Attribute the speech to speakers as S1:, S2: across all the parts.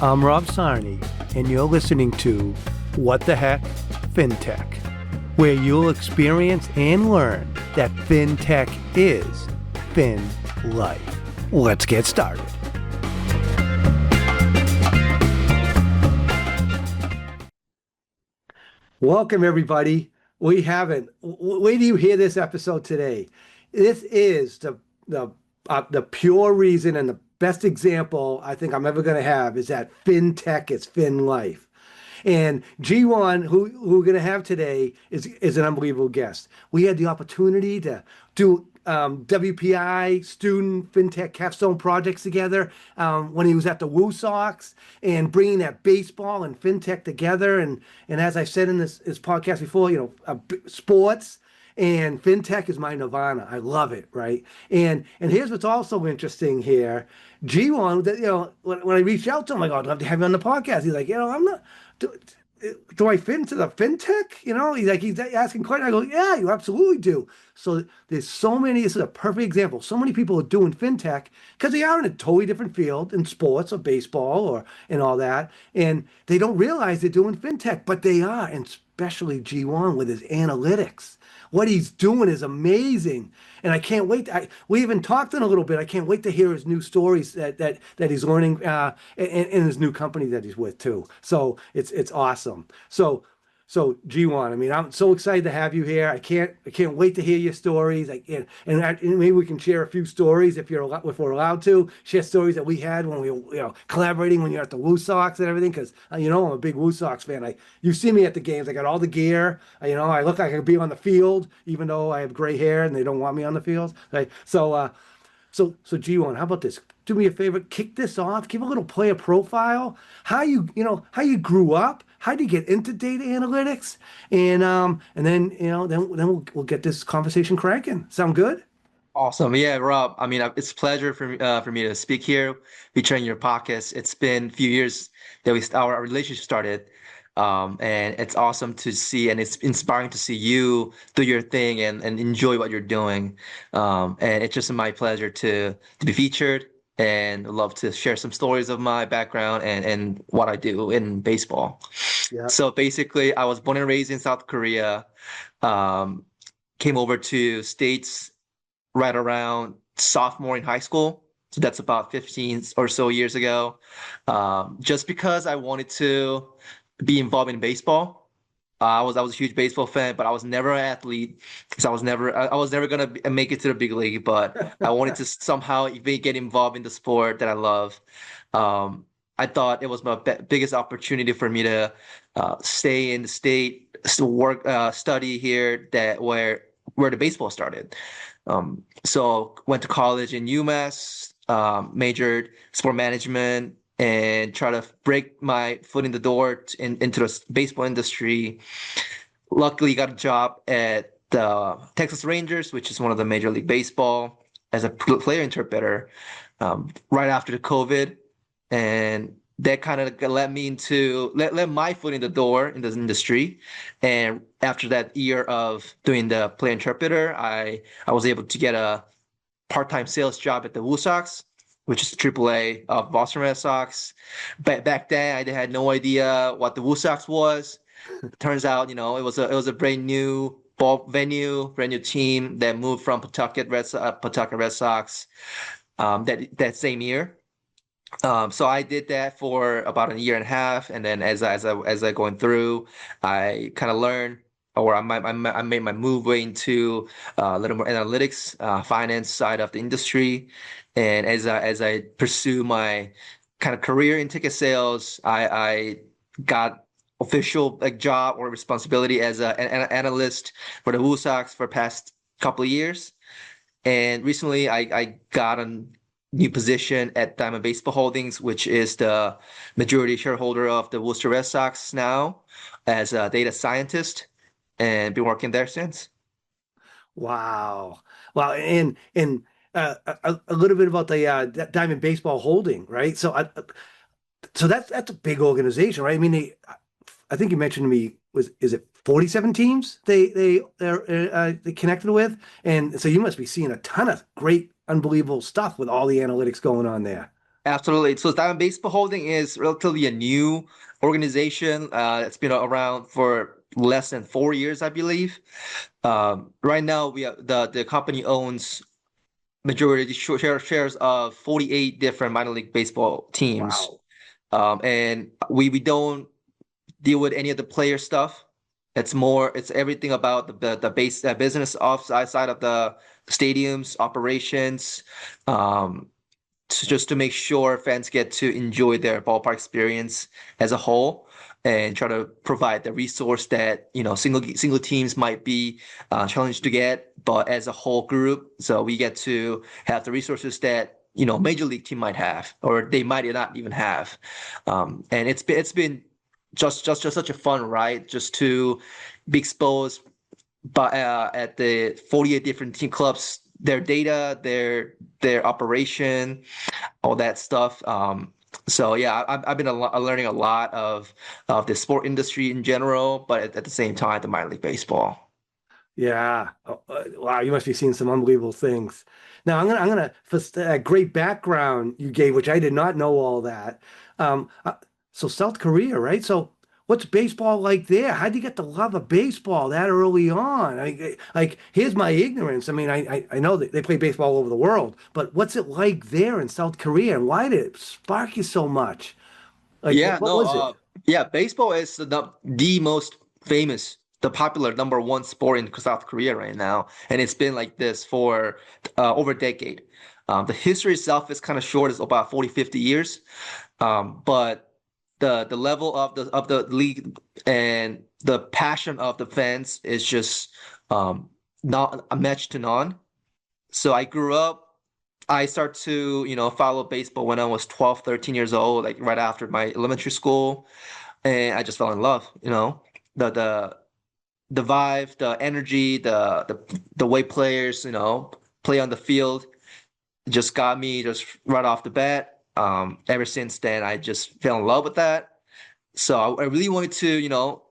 S1: I'm Rob Sarney, and you're listening to What the Heck Fintech, where you'll experience and learn that fintech is fin life. Let's get started. Welcome, everybody. Wait till you hear this episode today. This is the pure reason and the best example I think I'm ever going to have is that fintech is fin life. And Jiwon, who we're going to have today, is an unbelievable guest. We had the opportunity to do WPI student fintech capstone projects together when he was at the 𝐓𝐡𝐞 and bringing that baseball and fintech together. And as I said in this podcast before, sports and fintech is my nirvana. I love it, right? And here's what's also interesting here. Jiwon, when I reached out to him, I'd love to have you on the podcast. He's like, I'm not. Do I fit into the fintech? He's asking questions. I go, yeah, you absolutely do. So there's so many. This is a perfect example. So many people are doing fintech because they are in a totally different field in sports or baseball and all that, and they don't realize they're doing fintech, but they are, and especially Jiwon with his analytics. What he's doing is amazing, and I can't wait. We even talked in a little bit. I can't wait to hear his new stories that he's learning in his new company that he's with too. So it's awesome. So Jiwon, I'm so excited to have you here. I can't wait to hear your stories. And maybe we can share a few stories if we're allowed to share stories that we had when we were collaborating when you're at the 𝐓𝐡𝐞 and everything. Because I'm a big 𝐓𝐡𝐞 fan. You see me at the games. I got all the gear. I look like I could be on the field, even though I have gray hair and they don't want me on the field. Right? So Jiwon, how about this? Do me a favor, kick this off. Give a little player profile. How you grew up. How did you get into data analytics? And then we'll get this conversation cranking. Sound good?
S2: Awesome. Yeah, Rob. It's a pleasure for me to speak here, featuring your podcast. It's been a few years that our relationship started. And it's awesome to see, and it's inspiring to see you do your thing and enjoy what you're doing. And it's just my pleasure to be featured, and love to share some stories of my background and what I do in baseball. Yeah. So basically, I was born and raised in South Korea, came over to States right around sophomore in high school. So that's about 15 or so years ago, just because I wanted to be involved in baseball. I was a huge baseball fan, but I was never an athlete because I was never gonna make it to the big league. But I wanted to somehow get involved in the sport that I love. I thought it was my biggest opportunity for me to stay in the state, work, study here, where the baseball started. So went to college in UMass, majored sport management, and try to break my foot in the door into the baseball industry. Luckily, got a job at the Texas Rangers, which is one of the Major League Baseball, as a player interpreter right after the COVID. And that kind of led me into let my foot in the door in this industry. And after that year of doing the player interpreter, I was able to get a part-time sales job at the 𝐓𝐡𝐞, which is the AAA of Boston Red Sox. Back then, I had no idea what the 𝐓𝐡𝐞 was. Turns out, it was a brand new ball venue, brand new team that moved from Pawtucket Red Sox that same year. So I did that for about a year and a half, and then as I going through, I kind of learned, or I made my move into a little more analytics, finance side of the industry. And as I pursue my kind of career in ticket sales, I got official job or responsibility as an analyst for the 𝐓𝐡𝐞 for the past couple of years. And recently I got a new position at Diamond Baseball Holdings, which is the majority shareholder of the Worcester Red Sox now, as a data scientist, and been working there since.
S1: Wow. And a little bit about the Diamond Baseball Holding, right? So that's a big organization, right? I think you mentioned to me, is it 47 teams they connected with, and so you must be seeing a ton of great, unbelievable stuff with all the analytics going on there.
S2: Absolutely. So Diamond Baseball Holding is relatively a new organization. It's been around for less than 4 years, I believe. Right now, we have the company owns majority shares of 48 different minor league baseball teams.
S1: Wow.
S2: And we don't deal with any of the player stuff. It's everything about the base business side of the stadiums, operations, just to make sure fans get to enjoy their ballpark experience as a whole, and try to provide the resource that single teams might be challenged to get, but as a whole group, so we get to have the resources that major league team might have, or they might not even have. And it's been just such a fun ride, just to be exposed at the 48 different team clubs, their data, their operation, all that stuff. So yeah, I've been learning a lot of the sport industry in general, but at the same time, the minor league baseball.
S1: Yeah. Wow, you must be seeing some unbelievable things. Now, for that great background you gave, which I did not know all that. So South Korea, right? So what's baseball like there? How'd you get the love of baseball that early on? Like, here's my ignorance. I mean, I know that they play baseball all over the world, but what's it like there in South Korea, and why did it spark you so much? Like,
S2: Yeah,
S1: what
S2: no,
S1: was it?
S2: yeah, baseball is the most famous, the popular number one sport in South Korea right now, and it's been like this for over a decade. The history itself is kind of short; it's about 40, 50 years. But the level of the league and the passion of the fans is just not a match to none. So I start to, follow baseball when I was 12, 13 years old, like right after my elementary school, and I just fell in love, the the the vibe, the energy, the way players, play on the field just got me just right off the bat. Ever since then, I just fell in love with that. So I really wanted to,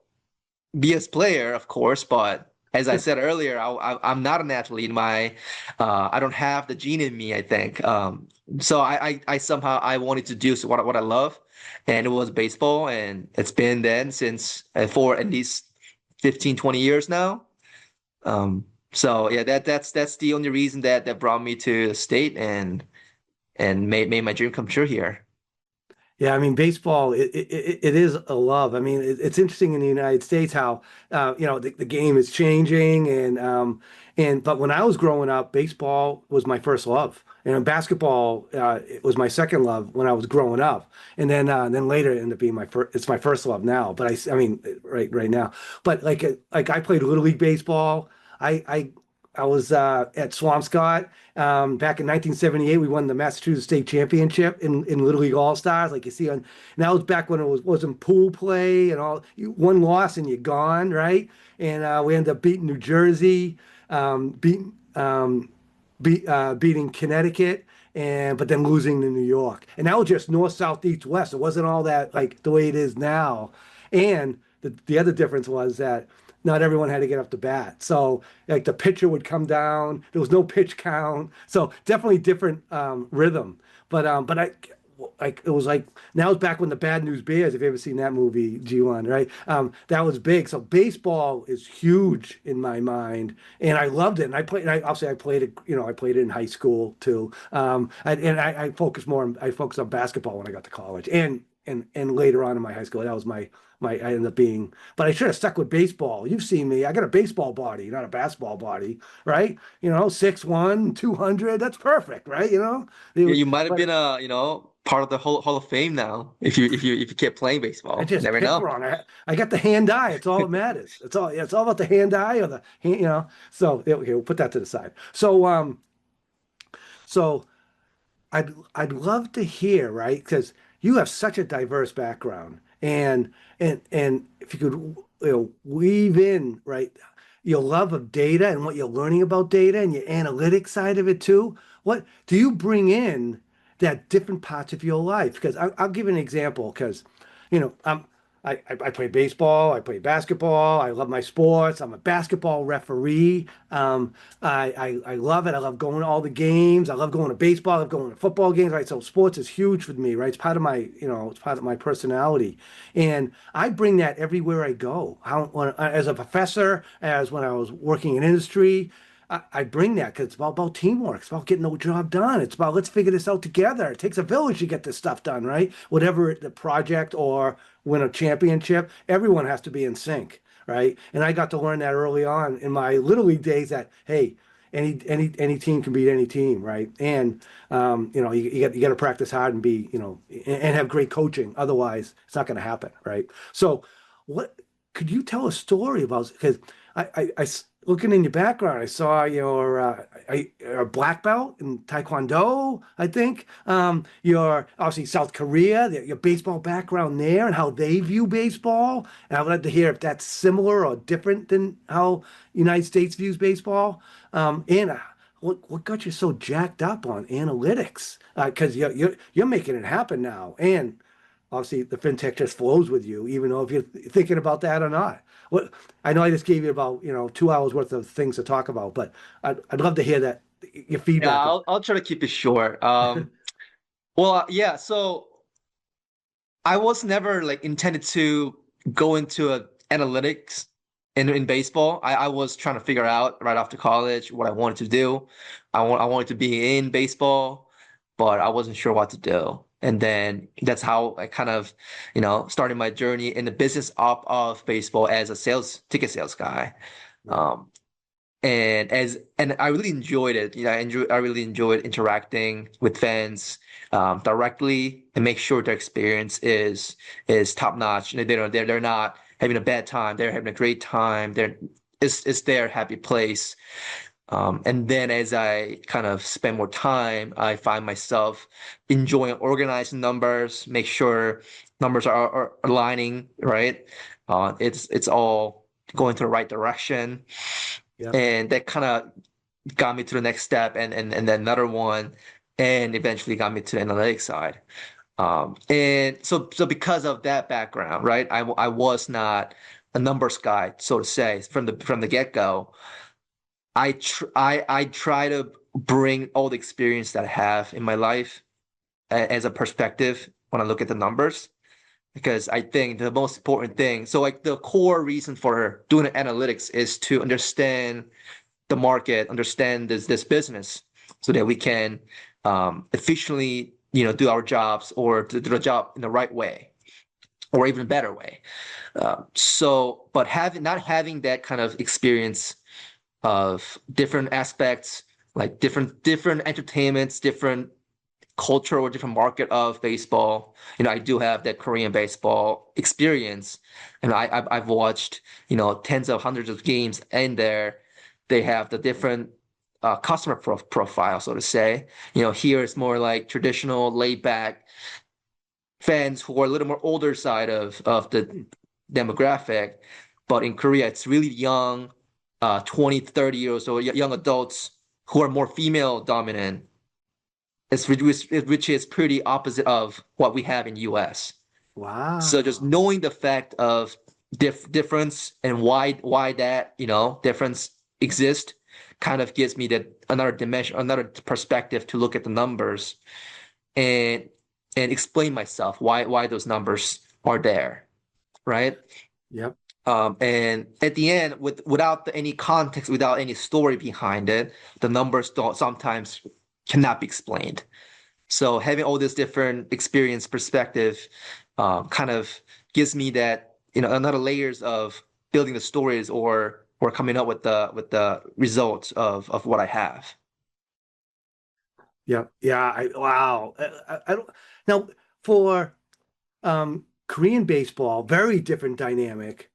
S2: be a player, of course, but as I said earlier, I'm not an athlete. I don't have the gene in me, I think. So I somehow I wanted to do what I love, and it was baseball, and it's been then since for at least 15, 20 years now. So yeah, that's the only reason that brought me to the state, and made my dream come true here.
S1: Yeah, I mean, baseball, it is a love. I mean, it's interesting in the United States how, the game is changing, but when I was growing up, baseball was my first love. And basketball, it was my second love when I was growing up. And then later it ended up being it's my first love now. But I mean, right now. But like I played Little League baseball. I was at Swampscott back in 1978. We won the Massachusetts State Championship in Little League All Stars, like you see on. And that was back when it wasn't pool play and all. One loss and you're gone, right? And we ended up beating New Jersey, beating beating Connecticut, but then losing to New York. And that was just north, south, east, west. It wasn't all that like the way it is now. And the other difference was that not everyone had to get up to bat. So like the pitcher would come down. There was no pitch count. So definitely different rhythm. But it was like now it's back when the Bad News Bears, if you ever seen that movie, G1, right? That was big. So baseball is huge in my mind, and I loved it. And obviously I played it, I played it in high school too. I focused I focused on basketball when I got to college, and later on in my high school, that was I ended up being, but I should have stuck with baseball. You've seen me. I got a baseball body, not a basketball body, right? 6'1", 200. That's perfect, right?
S2: Yeah, you might have
S1: But
S2: been part of the Hall of Fame now if you kept playing
S1: I
S2: baseball. You
S1: just
S2: never
S1: hit
S2: know.
S1: wrong. I got the hand eye. It's all that matters. It's all about the hand eye or the hand. So okay, we'll put that to the side. So I'd love to hear, right? Because you have such a diverse background, and if you could, weave in, right, your love of data and what you're learning about data and your analytics side of it too. What do you bring in that different parts of your life? Because I'll give an example. Because, you know, I'm I play baseball, I play basketball, I love my sports. I'm a basketball referee. I love it. I love going to all the games. I love going to baseball. I love going to football games, right? So sports is huge for me, right? It's part of it's part of my personality. And I bring that everywhere I go. As a professor, as when I was working in industry, I bring that because it's about teamwork. It's about getting the job done. It's about let's figure this out together. It takes a village to get this stuff done, right? Whatever the project or win a championship, everyone has to be in sync, right? And I got to learn that early on in my Little League days that, hey, any team can beat any team, right? And you got to practice hard and be, and have great coaching. Otherwise, it's not going to happen, right? So, what could you tell a story about? Because looking in your background, I saw a black belt in Taekwondo, I think. Your obviously South Korea, your baseball background there and how they view baseball. And I would like to hear if that's similar or different than how United States views baseball. And what got you so jacked up on analytics? Because you're making it happen now. And obviously the fintech just flows with you, even though if you're thinking about that or not. What I know I just gave you about 2 hours worth of things to talk about, but I'd love to hear that your feedback.
S2: Yeah, I'll try to keep it short. Well, yeah. So I was never like intended to go into analytics in baseball. I was trying to figure out right after college what I wanted to do. I wanted to be in baseball, but I wasn't sure what to do. And then that's how I kind of, started my journey in the business of baseball as a ticket sales guy. And I really enjoyed it. I really enjoyed interacting with fans directly and make sure their experience is top notch. They're not having a bad time. They're having a great time. It's their happy place. And then as I kind of spend more time, I find myself enjoying organizing numbers, make sure numbers are aligning, right? It's all going to the right direction. Yeah. And that kind of got me to the next step and then another one, and eventually got me to the analytics side. And so because of that background, right? I was not a numbers guy, so to say, from the get-go. I try to bring all the experience that I have in my life as a perspective when I look at the numbers, because I think the most important thing, so like the core reason for doing analytics is to understand the market, understand this business, so that we can efficiently do our jobs or do the job in the right way or even a better way. But not having that kind of experience of different aspects, like different entertainments, different culture or different market of baseball. I do have that Korean baseball experience, and I've watched tens of hundreds of games, and they have the different customer profile, so to say. Here it's more like traditional, laid back fans who are a little more older side of the demographic, but in Korea it's really young. 20, 30 years old young adults who are more female dominant, which is pretty opposite of what we have in US.
S1: Wow.
S2: So just knowing the fact of difference and why that difference exists kind of gives me another dimension, another perspective to look at the numbers and explain myself why those numbers are there, right?
S1: Yep.
S2: And at the end, without any context, without any story behind it, the numbers sometimes cannot be explained. So having all this different experience perspective kind of gives me that another layers of building the stories or coming up with the results of what I have.
S1: Yeah, yeah. Wow. I don't now for Korean baseball, very different dynamic.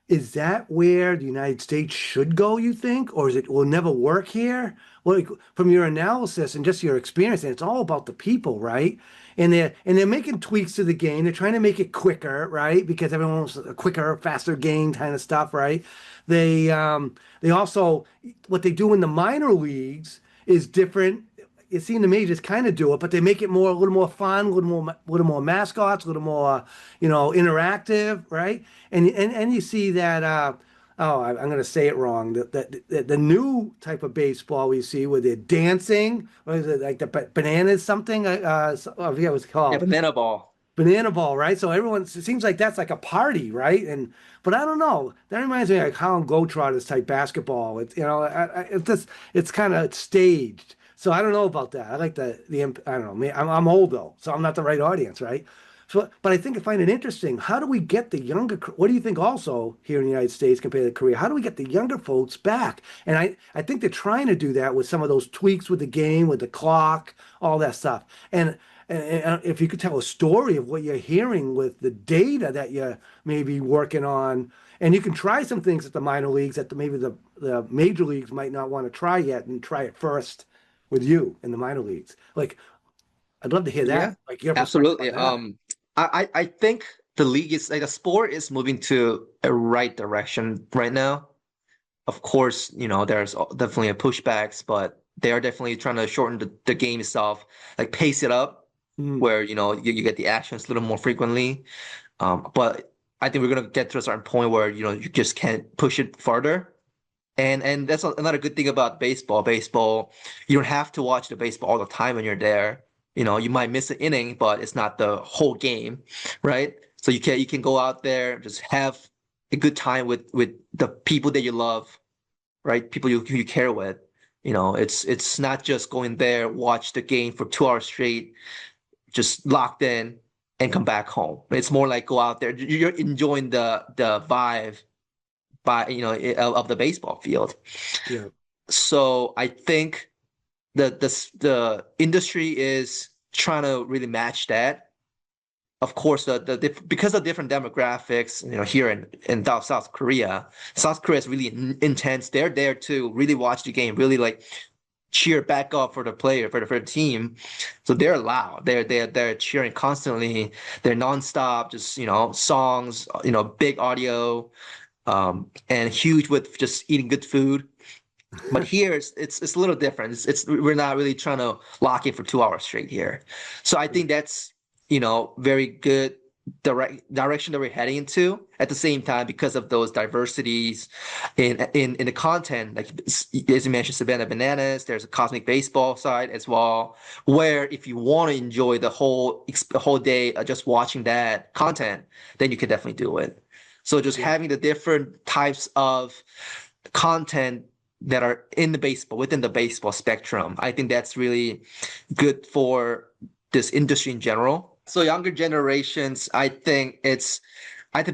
S1: Is that where the United States should go, you think? Or will never work here? Well, from your analysis and just your experience, and it's all about the people, right? And they're making tweaks to the game. They're trying to make it quicker, right? Because everyone wants a quicker, faster game kind of stuff, right? They also what they do in the minor leagues is different. you see in the majors kind of do it, but they make it a little more fun, a little more mascots, a little more, interactive, right? And you see that. I'm going to say it wrong. The new type of baseball we see where they're dancing, what is it, like the bananas something? I forget what it's
S2: Yeah,
S1: called.
S2: banana ball.
S1: Banana ball, right? So it seems like that's like a party, right? But I don't know. That reminds me of like Harlem Globetrotters type basketball. It's it's kind of staged. So I don't know about that. I like I don't know. I'm old though, so I'm not the right audience, right? So, but I find it interesting. How do we get the younger? What do you think also here in the United States compared to Korea? How do we get the younger folks back? And I think they're trying to do that with some of those tweaks with the game, with the clock, all that stuff. And if you could tell a story of what you're hearing with the data that you're maybe working on, and you can try some things at the minor leagues that maybe the major leagues might not want to try yet, and try it first with you in the minor leagues. Like, I'd love to hear
S2: Yeah,
S1: that, like your perspective
S2: absolutely.
S1: on that.
S2: I think the league is like the sport is moving to a right direction right now. Of course, there's definitely a pushbacks, but they are definitely trying to shorten the game itself, like pace it up,
S1: Mm,
S2: where you get the actions a little more frequently. But I think we're gonna get to a certain point where you just can't push it further. And that's another good thing about baseball. Baseball, you don't have to watch the baseball all the time when you're there. You might miss an inning, but it's not the whole game, right? So you can go out there, just have a good time with the people that you love, right? People you care with. It's not just going there, watch the game for 2 hours straight, just locked in and come back home. It's more like go out there. You're enjoying the vibe of the baseball field.
S1: yeah.
S2: So I think the industry is trying to really match that. Of course, because of different demographics, here in South Korea, South Korea is really intense. They're there to really watch the game, really like cheer back up for the player, for the team. So they're loud. They're cheering constantly. They're nonstop, just songs, big audio, and huge with just eating good food. But here it's a little different. We're not really trying to lock in for 2 hours straight here. So I think that's very good direction that we're heading into. At the same time, because of those diversities in the content, like as you mentioned, Savannah Bananas, there's a Cosmic Baseball side as well, where if you want to enjoy the whole day just watching that content, then you can definitely do it. So just
S1: Yeah.
S2: having the different types of content that are within the baseball spectrum, I think that's really good for this industry in general. So younger generations, I think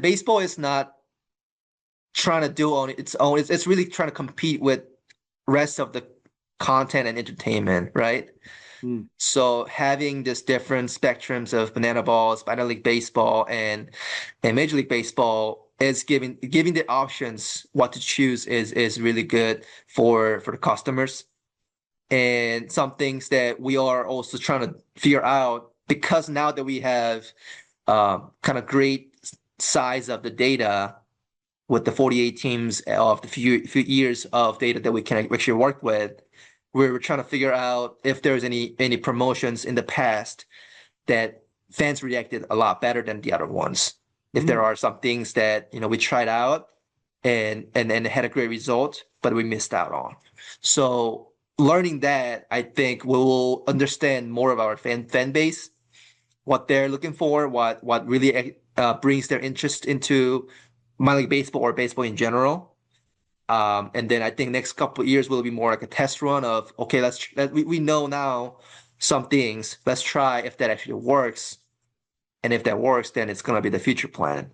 S2: baseball is not trying to do on its own. It's really trying to compete with rest of the content and entertainment, right?
S1: Mm,
S2: So having this different spectrums of banana balls, minor league baseball, and major league baseball is giving the options what to choose is really good for the customers. And some things that we are also trying to figure out, because now that we have kind of great size of the data with the 48 teams of the few years of data that we can actually work with, we're trying to figure out if there's any promotions in the past that fans reacted a lot better than the other ones. If there
S1: mm.
S2: are some things that we tried out and had a great result, but we missed out on. So learning that, I think we will understand more of our fan base, what they're looking for, what really brings their interest into minor league baseball or baseball in general. And then I think next couple of years will be more like a test run of, okay, we know now some things. Let's try if that actually works. And if that works, then it's going to be the future plan.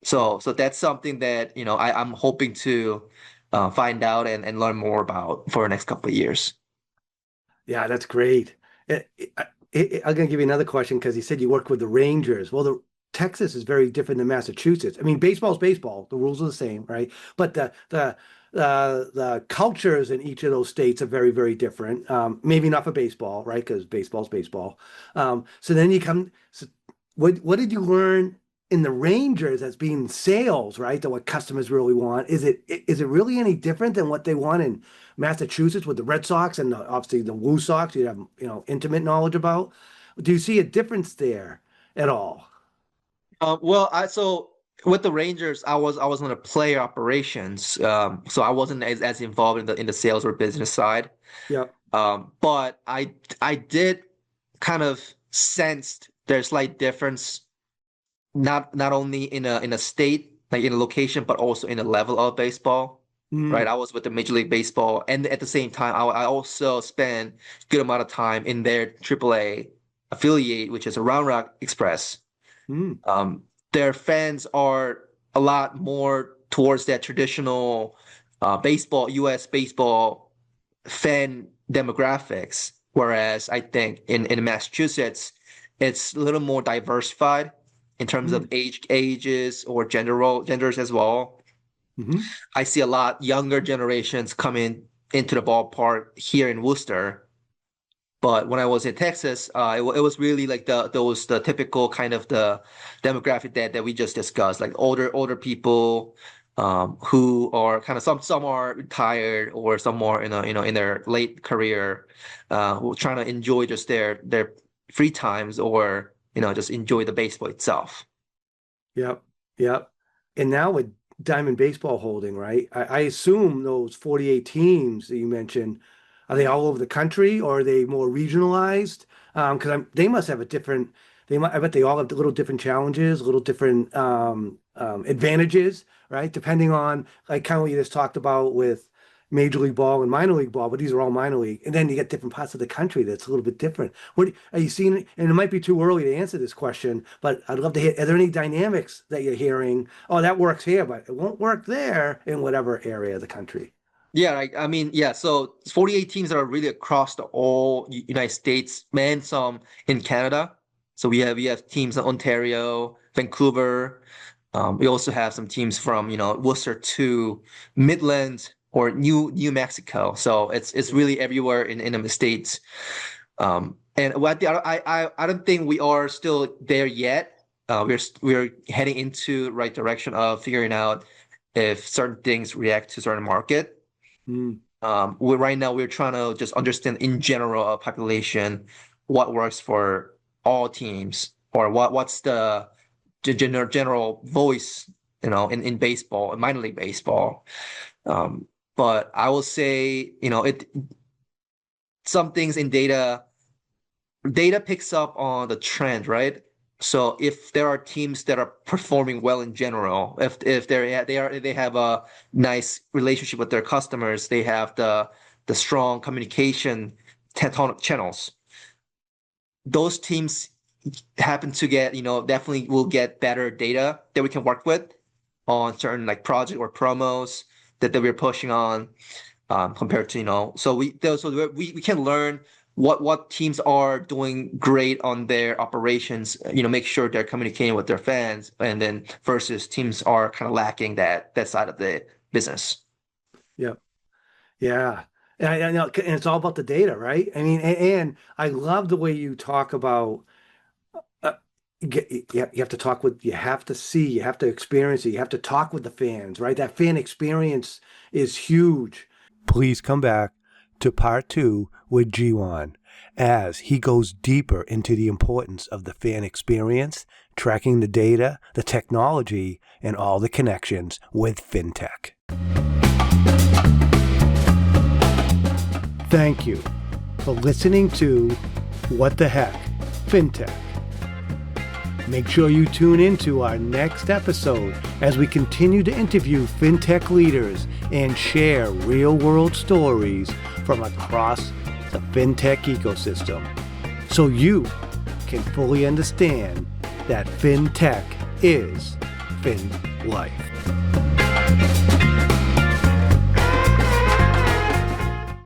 S2: So that's something that, I'm hoping to find out and learn more about for the next couple of years.
S1: Yeah, that's great. I'm going to give you another question because you said you work with the Rangers. Well, Texas is very different than Massachusetts. I mean, baseball's baseball. The rules are the same, right? But the cultures in each of those states are very, very different. Maybe not for baseball, right? Because baseball's baseball. So then you come. So what did you learn in the Rangers as being sales, right? To what customers really want. Is it really any different than what they want in Massachusetts with the Red Sox and obviously the Woo Sox you have, intimate knowledge about? Do you see a difference there at all?
S2: Well, so with the Rangers, I was on the player operations, so I wasn't as involved in the sales or business side.
S1: Yeah.
S2: But I did kind of sensed there's slight difference, not only in a state, like in a location, but also in the level of baseball. Right,
S1: Mm,
S2: I was with the Major League Baseball, and at the same time, I also spent a good amount of time in their AAA affiliate, which is a Round Rock Express.
S1: mm,
S2: Their fans are a lot more towards that traditional baseball, U.S. baseball fan demographics, whereas I think in Massachusetts, it's a little more diversified in terms of
S1: mm,
S2: ages or genders as well.
S1: mm-hmm.
S2: I see a lot younger generations coming into the ballpark here in Worcester. But when I was in Texas, it was really like the typical kind of the demographic that we just discussed, like older people, who are kind of some are retired or some are in their late career, who are trying to enjoy just their free times or just enjoy the baseball itself.
S1: Yep. Yep. And now with Diamond Baseball Holding, right? I assume those 48 teams that you mentioned, are they all over the country or are they more regionalized? Because they must have a different, I bet they all have little different challenges, little different advantages, right? Depending on, like kind of what you just talked about with Major League Ball and minor league ball, but these are all minor league. And then you get different parts of the country that's a little bit different. What are you seeing? And it might be too early to answer this question, but I'd love to hear, are there any dynamics that you're hearing? Oh, that works here, but it won't work there in whatever area of the country.
S2: Yeah, I mean, yeah. So 48 teams that are really across the all United States, and some in Canada. So we have teams in Ontario, Vancouver. We also have some teams from Worcester to Midland or New Mexico. So it's really everywhere in the States. And what I don't think we are still there yet. We're heading into the right direction of figuring out if certain things react to certain market.
S1: Mm,
S2: Right now we're trying to just understand in general a population what works for all teams or what's the general voice in baseball, in minor league baseball. But I will say some things in data picks up on the trend, right? So if there are teams that are performing well in general, if they have a nice relationship with their customers, they have the strong communication channels. Those teams happen to get definitely will get better data that we can work with on certain like project or promos that we're pushing on, compared to so we can learn what teams are doing great on their operations, make sure they're communicating with their fans, and then versus teams are kind of lacking that side of the business.
S1: yeah. Yeah. And I know, and it's all about the data, right? I mean, and I love the way you talk about you have to talk with, you have to see, you have to experience it, you have to talk with the fans, right? That fan experience is huge. Please come back to part 2 with Jiwon as he goes deeper into the importance of the fan experience, tracking the data, the technology, and all the connections with fintech. Thank you for listening to What the Heck Fintech. Make sure you tune into our next episode as we continue to interview fintech leaders and share real-world stories from across the fintech ecosystem so you can fully understand that fintech is fin life.